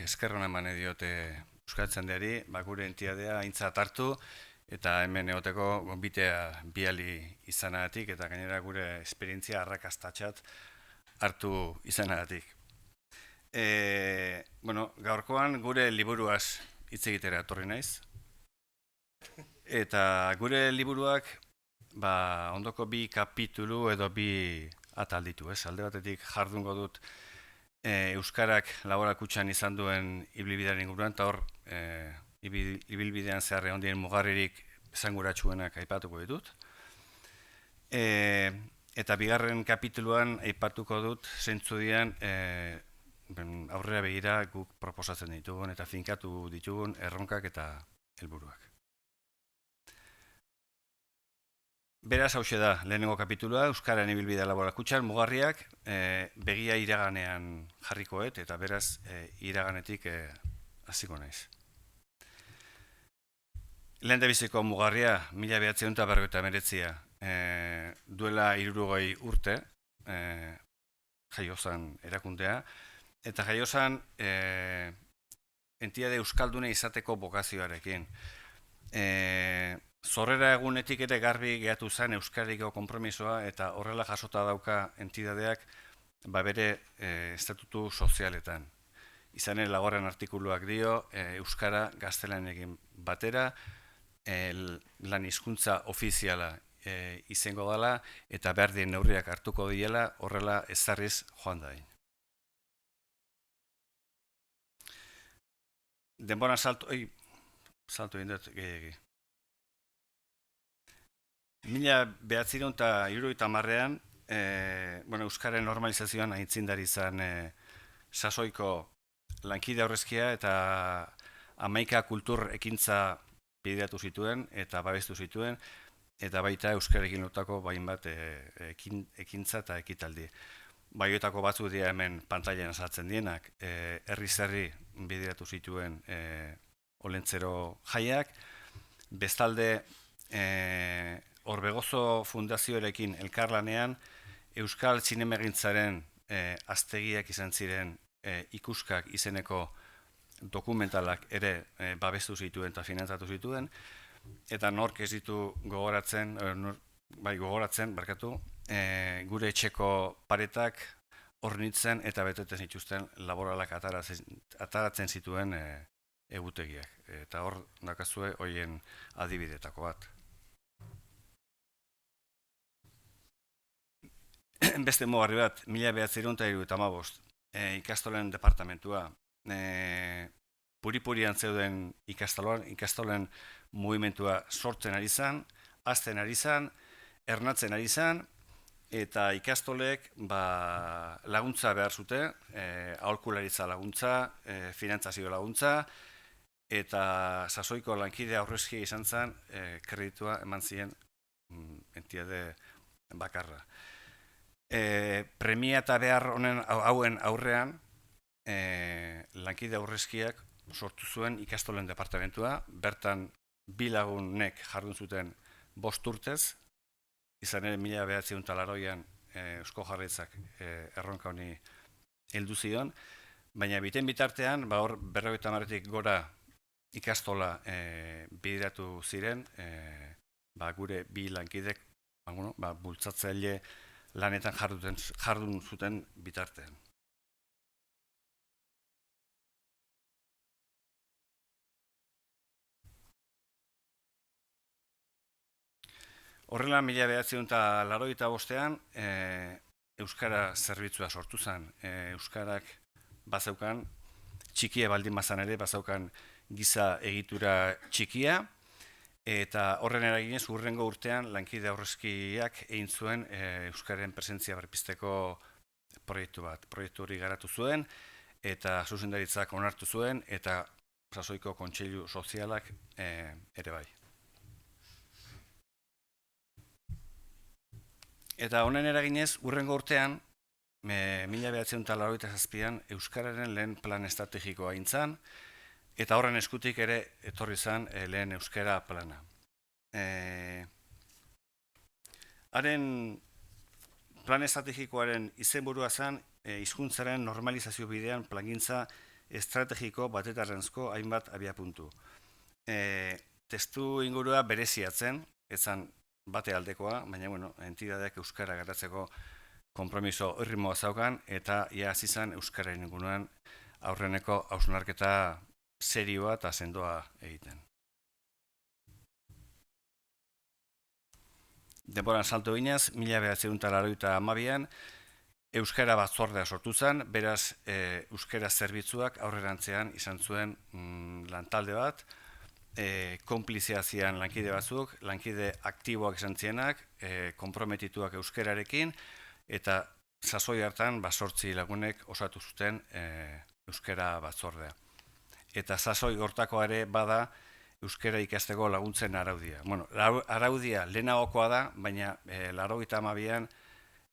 eskerron eman diote Euskaltzaindiari, gure entitatea aintzat hartu eta hemen egoteko gonbitea biali izanagatik eta gainera gure esperientzia arrakastatzat hartu izanagatik. Gaurkoan gure liburuaz hitz egitera etorri naiz. Eta gure liburuak ondoko bi kapitulu edo bi atal ditu, alde batetik jardungo dut Euskarak laborakutxan izan duen ibilbidearen inguruan, eta hor ibilbidean zehar egon diren mugarririk esanguratsuenak aipatuko ditut. Eta bigarren kapituluan aipatuko dut zeintzu diren aurrera begira guk proposatzen ditugun eta finkatu ditugun erronkak eta helburuak. Beraz, hauxe da, lehenengo kapitulua, Euskararen ibilbidea laborakutxan, mugarriak begia iraganean jarrikoet, eta beraz, iraganetik hasiko naiz. Lehendabiziko mugarria, 1959 duela 60 urte, Jaiozan erakundea, eta Jaiozan entitate euskaldune izateko bokazioarekin. Zorrera egunetik ere garbi gehatu zen Euskariko konpromisoa eta horrela jasota dauka entitateak bere estatutu sozialetan. Izan ere laugarren artikuluak dio Euskara gaztelaniarekin batera lan hizkuntza ofiziala izango dela eta behar dien neurriak hartuko diela horrela ezarriz joan dain. Denbora salto egin dut gehiagi. 1970ean Euskaren normalizazioan aitzindari izan sasoiko lankide aurrezkia eta 11 kultur ekintza bideratu zituen eta babestu zituen, eta baita euskarekin lotako hainbat ekintza eta ekitaldi. Baietako batzuk dira hemen pantailan azaltzen dienak, herri-zerri bideratu zituen Olentzero jaiak, bestalde Orbegozo Fundazioarekin elkarlanean Euskal Zinemegintzaren aztegiak izan ziren ikuskak izeneko dokumentalak ere babestu zituen eta finantzatu zituen, eta nork ez ditu gogoratzen, gure etxeko paretak hornitzen eta beteten zituzten laboralak ataratzen zituen egutegiak. Eta hor dakazue horien adibidetako bat. Beste mugarri bat, 1975 ikastolen departamentua. Puri-purian zeuden ikastolen mugimentua sortzen ari zen, hazten ari zen, ernatzen ari zen, eta ikastolek laguntza behar zute, aholkularitza laguntza, finantzazio laguntza, eta sasoiko lankide aurrezkia izan zen kreditua eman ziren entitate bakarra. Premia eta behar hauen aurrean, lankide aurrezkiak sortu zuen ikastolen departamentua, bertan bi lagunek jardun zuten 5 urtez, izan ere 1980an Eusko Jaurlaritzak erronka honi heldu zion, baina biten bitartean, hor 50tik gora ikastola bideratu ziren, gure bi lankidek bultzatzaile lanetan jardun zuten bitartean. Horrela, 1985an Euskara zerbitzua sortu zen. Euskarak bazeukan, txikia baldin bazan ere, bazeukan giza egitura txikia, eta horren eraginez hurrengo urtean lankide aurrezkiak egin zuen Euskaren presentzia berpizteko proiektu bat. Proiektu hori garatu zuen, eta zuzendaritzak onartu zuen, eta sasoiko kontseilu sozialak ere bai. Eta honen eraginez, hurrengo urtean, 1987an Euskararen lehen plan estrategikoa egin zen, eta horren eskutik ere etorri zen lehen euskara plana. Haren plan estrategikoaren izenburua zen hizkuntzaren normalizazio bidean plangintza estrategiko batetarrenzko hainbat abiapuntu. Testu ingurua bereziatzen, etzan bate aldekoa, baina, entidadeak euskara garatzeko konpromiso irrimoa zaukan, eta ia azizan euskararen inguruan aurreneko hausnarketa serioa eta sendoa egiten. Denboran salto ginez, 1982an euskara batzordea sortu zen, beraz euskara zerbitzuak aurrerantzean izan zuen lantalde bat, konplizia zian lankide batzuk, lankide aktiboak izan zienak, konprometituak euskararekin, eta sasoi hartan 8 lagunek osatu zuten euskara batzordea. Eta sasoi hortako ere bada euskara ikasteko laguntzen araudia. Araudia lehenagokoa da, baina 82an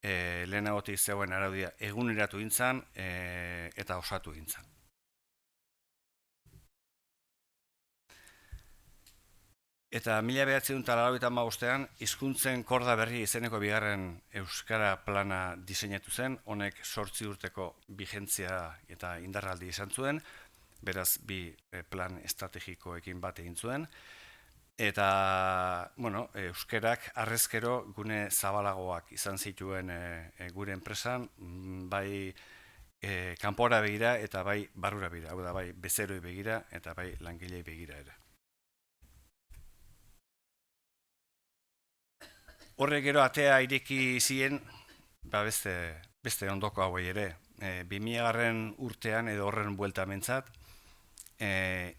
lehenagotik zegoen araudia eguneratu gintzan eta osatu gintzan. Eta 1985an hizkuntzen korda berri izeneko bigarren euskara plana diseinatu zen, honek 8 urteko bigentzia eta indarraldi izan zuen, beraz bi plan estrategikoekin bat egin zuen. Eta, euskerak arrezkero gune zabalagoak izan zituen gure enpresan, bai kanpora begira eta bai barrura begira, hau da bai bezeroi begira eta bai langilei begira ere. Horrek gero atea ireki ziren, beste ondoko hauei ere. 2000garren urtean edo horren buelta mentzat,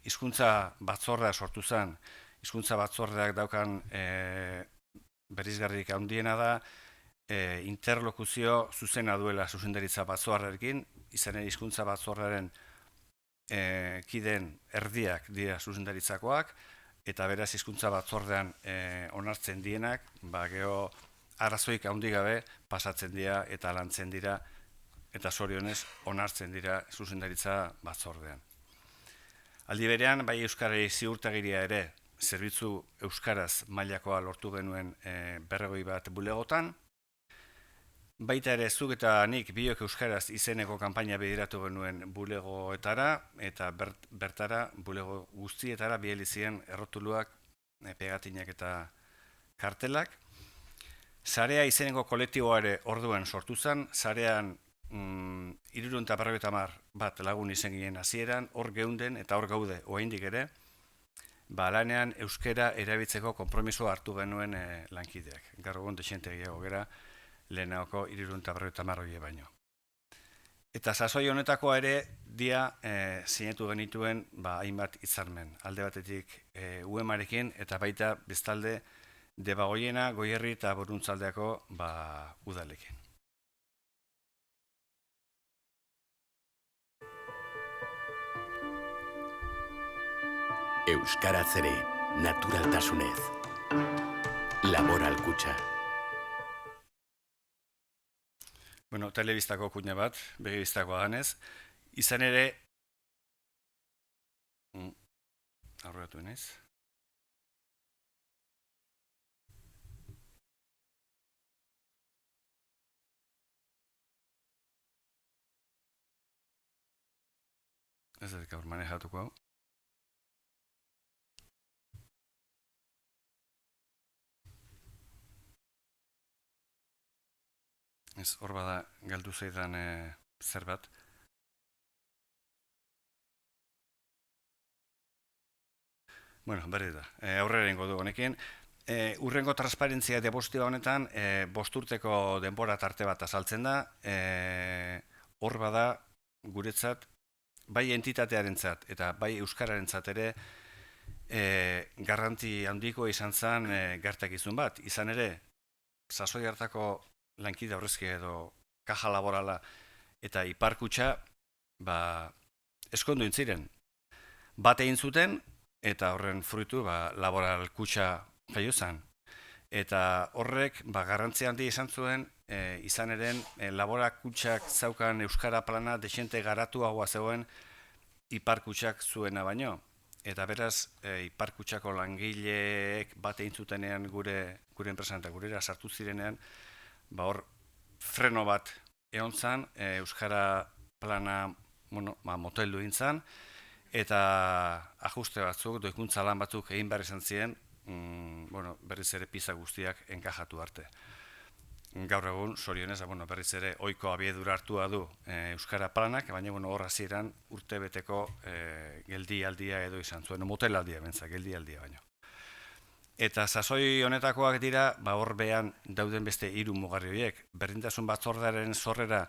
hizkuntza batzordea sortu zen. Hizkuntza batzordeak daukan berizgarrik handiena da, interlokuzio zuzena duela zuzendaritza batzordearekin, izan ere hizkuntza batzordearen kideen erdiak dira zuzendaritzakoak, eta beraz hizkuntza batzordean onartzen dienak, geho arazoik handi gabe pasatzen dira eta lantzen dira, eta zorionez onartzen dira zuzendaritza batzordean. Aldi berean, bai euskarari ziurtagiria ere, zerbitzu euskaraz mailakoa lortu genuen 41 bulegotan, baita ere zuk eta nik biok euskaraz izeneko kanpaina bideratu genuen bulegoetara, eta bertara bulego guztietara bihelizien errotuluak, pegatinak eta kartelak. Sarea izeneko kolektiboa ere orduan sortu zen, sarean 350 bat lagun izen ginen hasieran, hor geunden eta hor gaude oraindik ere, lanean euskara erabiltzeko konpromisoa hartu genuen lankideak. Gaur egun dexente gehiago gera, lehenagoko 350 horiek baino. Eta sasoi honetako ere dia sinatu genituen hainbat hitzarmen. Alde batetik UEMarekin eta baita bestalde Debagoiena, Goierri eta Boruntzaldeako udalekin. Euskaraz ere, naturaltasunez. Laboral kutxa. Telebistako kuña bat, begibistakoa ganez. Izan ere, aurreratu naiz. Ez dut gaur manejatuko hau. Ez hor bada galdu zeidan zerbait. Berri da. Aurrera ingo du honekin. Urrengo transparentzia debostioa honetan, 5 urteko denbora tarte bat azaltzen da. Hor bada guretzat, bai entitatearentzat eta bai euskararentzat ere garranti handiko izan zen gertakizun bat. Izan ere, sasoi hartako lankide aurrezki edo kaja laborala eta iparkutxa eskondu intziren. Bat egin zuten eta horren fruitu laboral kutxa jaio zen. Eta horrek garrantzi handi izan zuen izan eren laboral kutxak zaukan euskara plana desente garatuagoa zegoen iparkutxak zuena baino. Eta beraz, iparkutxako langileek bat egin zutenean gure enpresan eta gurera sartu zirenean, hor freno bat egon zen, euskara plana moteldu gintzen, eta ajuste batzuk, doikuntza lan batzuk egin behar izan ziren, berriz ere pisa guztiak enkajatu arte. Gaur egun, sorionez, berriz ere ohiko abiedura hartua du Euskara planak, baina hor hasieran urtebeteko geldialdia edo izan zuen, motelaldia bentzak, geldialdia baino. Eta sasoi honetakoak dira, hor behan dauden beste 3 mugarri horiek. Berdintasun batzordearen sorrera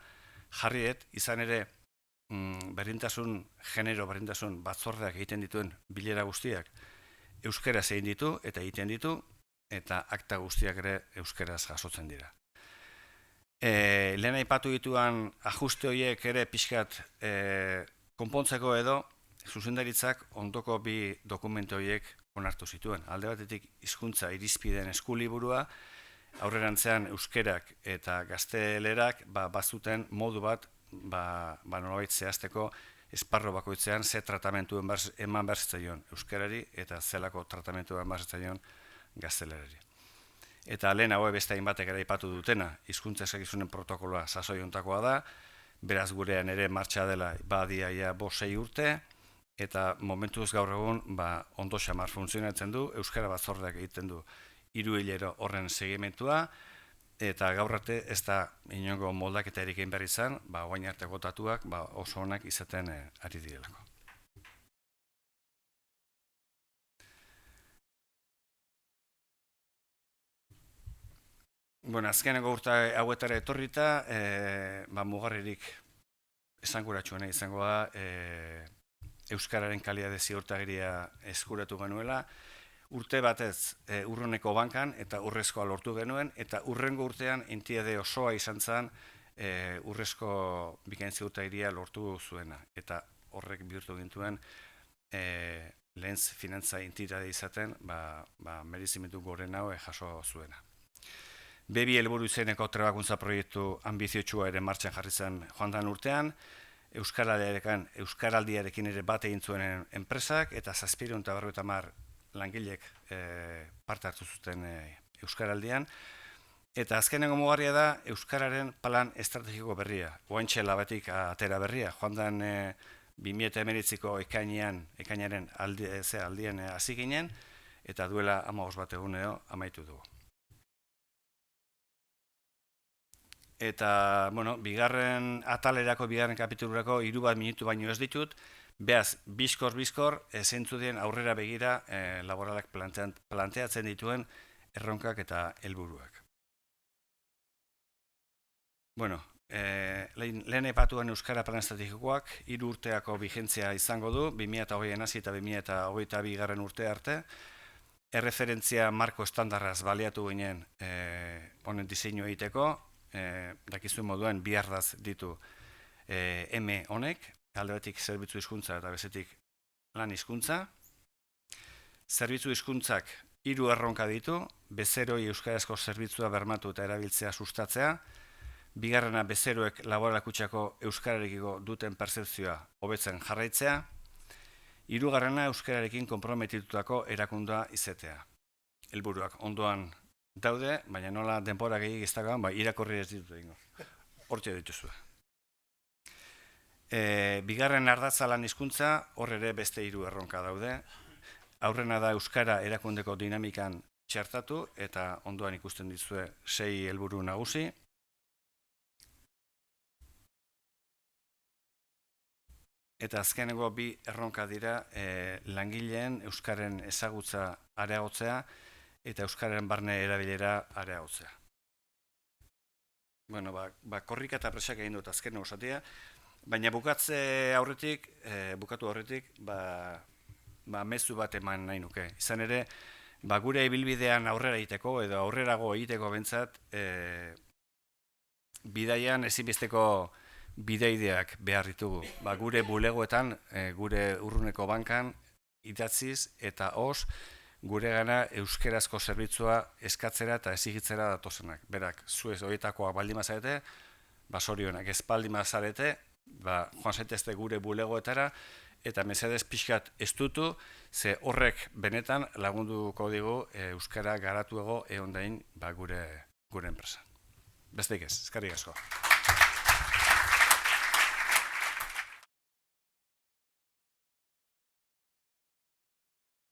jarriet, izan ere berdintasun batzordeak egiten dituen bilera guztiak euskaraz egin ditu eta egiten ditu, eta akta guztiak ere euskaraz jasotzen dira. Lehen aipatu dituan ajuste horiek ere pixkat konpontzeko edo, zuzendaritzak ondoko 2 dokumentu horiek onartu zituen. Alde batetik hizkuntza irizpideen eskuliburua, aurrerantzean euskerak eta gaztelerak bazuten modu bat nolabait zehazteko esparro bakoitzean ze tratamentu eman behar zitzaion euskerari eta zelako tratamentu eman behar zitzaion gaztelerari. Eta lehen hau beste hainbatek ere aipatu dutena, hizkuntza eskakizunen protokoloa sasoi honetakoa da, beraz gurean ere martxa dela badia 5-6 urte, eta momentuz gaur egun ondo xamar funtzionatzen du, euskara batzordeak egiten du 3 hilero horren segimentua, eta gaur arte ez da inongo moldaketa egin behar izan, orain arteko datuak oso onak izaten ari direlako. Azkeneko urte hauetara etorrita, mugarririk esanguratsuena izango da euskararen kalidade ziurtagiria eskuratu genuela, urte batez Urruneko bankan eta urrezkoa lortu genuen, eta urrengo urtean entitate osoa izan zen urrezko bikain ziurtagiria lortu zuena. Eta horrek bihurtu gintuen lehen finantza entitate izaten merezimendu gorena jaso zuena. B2 helburu izeneko trebakuntza proiektu ambiziotsua ere martxan jarri zen joan den urtean, Euskaraldiarekin ere bat egin zuen enpresak, eta 750 langilek parte hartu zuten Euskaraldian. Eta azkenengo mugarria da Euskararen plan estrategiko berria, oaintxe labatik atera berria, joan den 2019ko ekainaren aldien hasi ginen, eta duela 15 bat egunero amaitu dugu. Eta, bigarren atalerako, bigarren kapitulurako 3 minutu baino ez ditut, behaz, bizkor, zeintzu dien aurrera begira laboralak planteatzen dituen erronkak eta helburuak. Lehen aipatuen Euskara plan estrategikoak 3 urteako bigentzia izango du, 2020 hasi eta 2022 urte arte. Erreferentzia marko estandarraz baliatu ginen honen diseinu egiteko, dakizuen moduan 2 ardaz ditu M honek, alde batik zerbitzu hizkuntza eta bestetik lan hizkuntza. Zerbitzu hizkuntzak 3 erronka ditu, bezeroi euskarazko zerbitzua bermatu eta erabiltzea sustatzea, bigarrena bezeroek laboralakutxako euskararekiko duten pertzepzioa hobetzen jarraitzea, hirugarrena euskararekin konprometitutako erakundea izatea. Helburuak ondoan daude, baina nola denbora gehiago iztagoan, irakorri ez ditut egingo. Hortxe dituzue. Bigarren ardatza lan hizkuntza, hor ere beste 3 erronka daude. Aurrena da euskara erakundeko dinamikan txertatu, eta ondoan ikusten dizue 6 helburu nagusi. Eta azkeneko 2 erronka dira langileen euskaren ezagutza areagotzea eta euskararen barne erabilera areagotzea. Korrika eta presak egin dut azken osatia, baina bukatu aurretik, mezu bat eman nahi nuke. Izan ere, gure ibilbidean aurrera egiteko edo aurrerago egiteko bentsat, bidaian ezinbesteko bideideak behar ditugu. Gure bulegoetan, gure Urruneko bankan, idatziz eta gure gana euskerazko zerbitzua eskatzera eta ezigitzera datozenak. Berak, zuez horietakoak baldin mazarete, zorionak ez baldin mazarete, joan zaitezte gure bulegoetara, eta mesedez pixkat estutu, ze horrek benetan lagunduko digu euskara garatuego egon dain gure enpresa. Besteik ez, eskerrik asko.